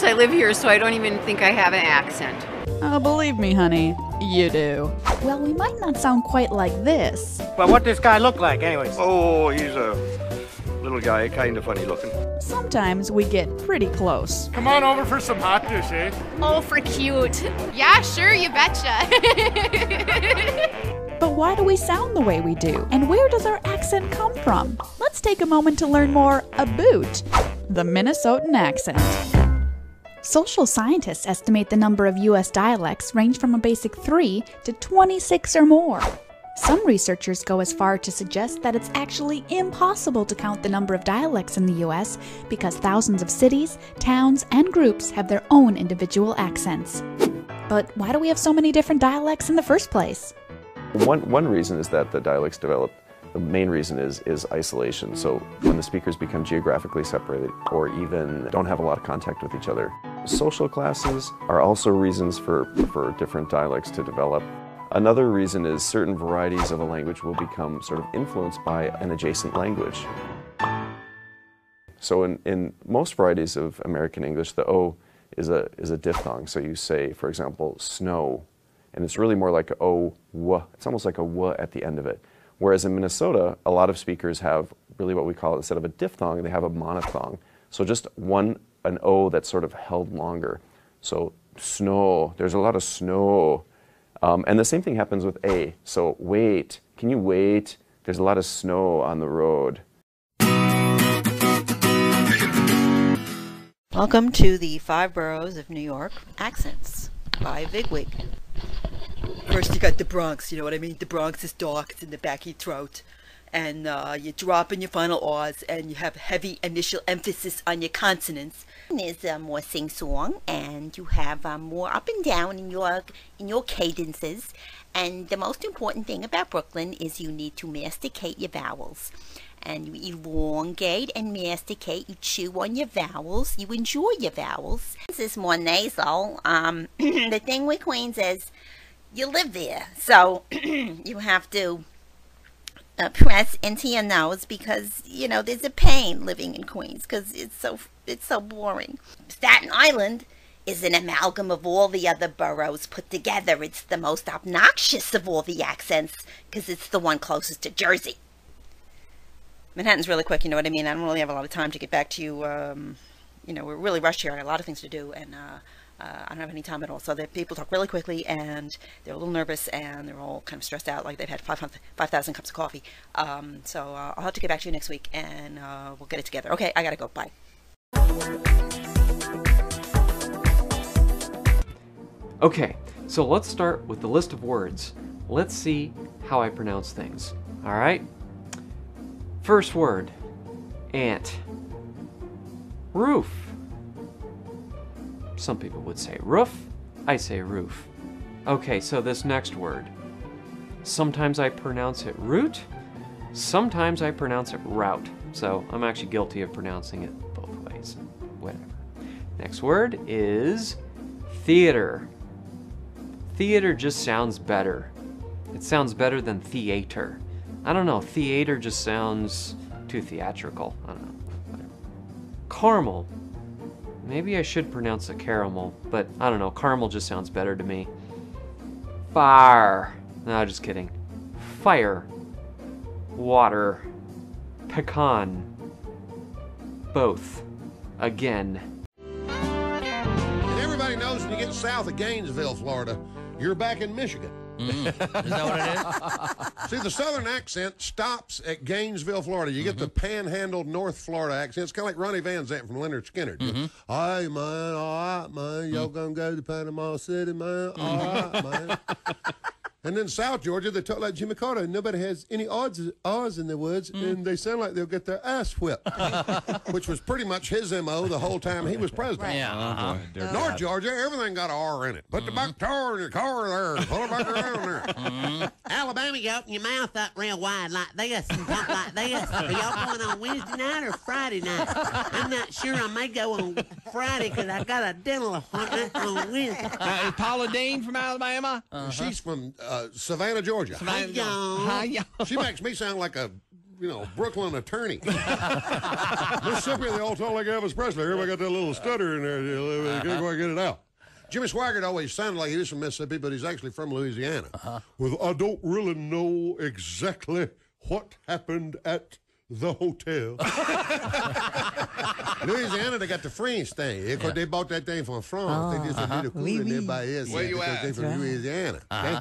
I live here, so I don't even think I have an accent. Oh, believe me, honey, you do. Well, we might not sound quite like this. But what this guy look like, anyways? Oh, he's a little guy, kind of funny looking. Sometimes we get pretty close. Come on over for some hot dish, eh? Oh, for cute. Yeah, sure, you betcha. But why do we sound the way we do? And where does our accent come from? Let's take a moment to learn more about the Minnesotan accent. Social scientists estimate the number of U.S. dialects range from a basic 3 to 26 or more. Some researchers go as far to suggest that it's actually impossible to count the number of dialects in the U.S. because thousands of cities, towns, and groups have their own individual accents. But why do we have so many different dialects in the first place? One reason is that the dialects develop. The main reason is isolation. So when the speakers become geographically separated or even don't have a lot of contact with each other. Social classes are also reasons for different dialects to develop. Another reason is certain varieties of a language will become sort of influenced by an adjacent language. So in most varieties of American English, the O is a diphthong. So you say, for example, snow, and it's really more like a O, W. It's almost like a W at the end of it. Whereas in Minnesota, a lot of speakers have really what we call, instead of a diphthong, they have a monophthong. So just an O that's sort of held longer. So snow, there's a lot of snow. And the same thing happens with A. So wait, can you wait? There's a lot of snow on the road. Welcome to the 5 Boroughs of New York Accents by Vigwig. First you got the Bronx, you know what I mean? The Bronx is dark, it's in the back of your throat. And you drop in your final R's and you have heavy initial emphasis on your consonants. There's more sing-song and you have more up and down in your cadences. And the most important thing about Brooklyn is you need to masticate your vowels. And you elongate and masticate, you chew on your vowels, you enjoy your vowels. This is more nasal. The thing with Queens is you live there, so you have to press into your nose because, you know, there's a pain living in Queens because it's so boring. Staten Island is an amalgam of all the other boroughs put together. It's the most obnoxious of all the accents because it's the one closest to Jersey. Manhattan's really quick, you know what I mean? I don't really have a lot of time to get back to you. You know, we're really rushed here. I got a lot of things to do, and I don't have any time at all. So people talk really quickly, and they're a little nervous, and they're all kind of stressed out, like they've had 5,000 cups of coffee. So I'll have to get back to you next week, and we'll get it together. Okay, I gotta go. Bye. Okay, so let's start with the list of words. Let's see how I pronounce things. All right? First word, ant. Roof. Some people would say roof. I say roof. Okay, so this next word. Sometimes I pronounce it root. Sometimes I pronounce it route. So I'm actually guilty of pronouncing it both ways. Whatever. Next word is theater. Theater just sounds better. It sounds better than theater. I don't know, theater just sounds too theatrical. I don't know, whatever. Caramel. Maybe I should pronounce it caramel, but I don't know, caramel just sounds better to me. Fire. No, just kidding. Fire. Water. Pecan. Both. Again. And everybody knows when you get south of Gainesville, Florida, you're back in Michigan. Is that what it is? See, the southern accent stops at Gainesville, Florida. You get the panhandle North Florida accent. It's kind of like Ronnie Van Zant from Leonard Skinner. Hey, man, all right, man. Y'all gonna go to Panama City, man? All right, man. And then South Georgia, they talk like Jimmy Carter. Nobody has any R's in their words, and they sound like they'll get their ass whipped, which was pretty much his M.O. the whole time he was president. Right. Yeah. North Georgia, everything got an R in it. Put the back door in your car there. Pull it back around there. Alabama, you open your mouth up real wide like this and talk like this. Are y'all going on Wednesday night or Friday night? I'm not sure. I may go on Friday because I got a dental appointment on Wednesday. Is Paula Dean from Alabama? She's from Savannah, Georgia. Savannah, She makes me sound like a Brooklyn attorney. Mississippi, they all talk like Elvis Presley. Everybody got that little stutter in there. They can't quite get it out. Jimmy Swaggart always sounded like he was from Mississippi, but he's actually from Louisiana. With, I don't really know exactly what happened at the hotel. Louisiana, they got the French thing. Because they bought that thing from France. They just did a cool in there by us. Where you at? They from Louisiana. Okay?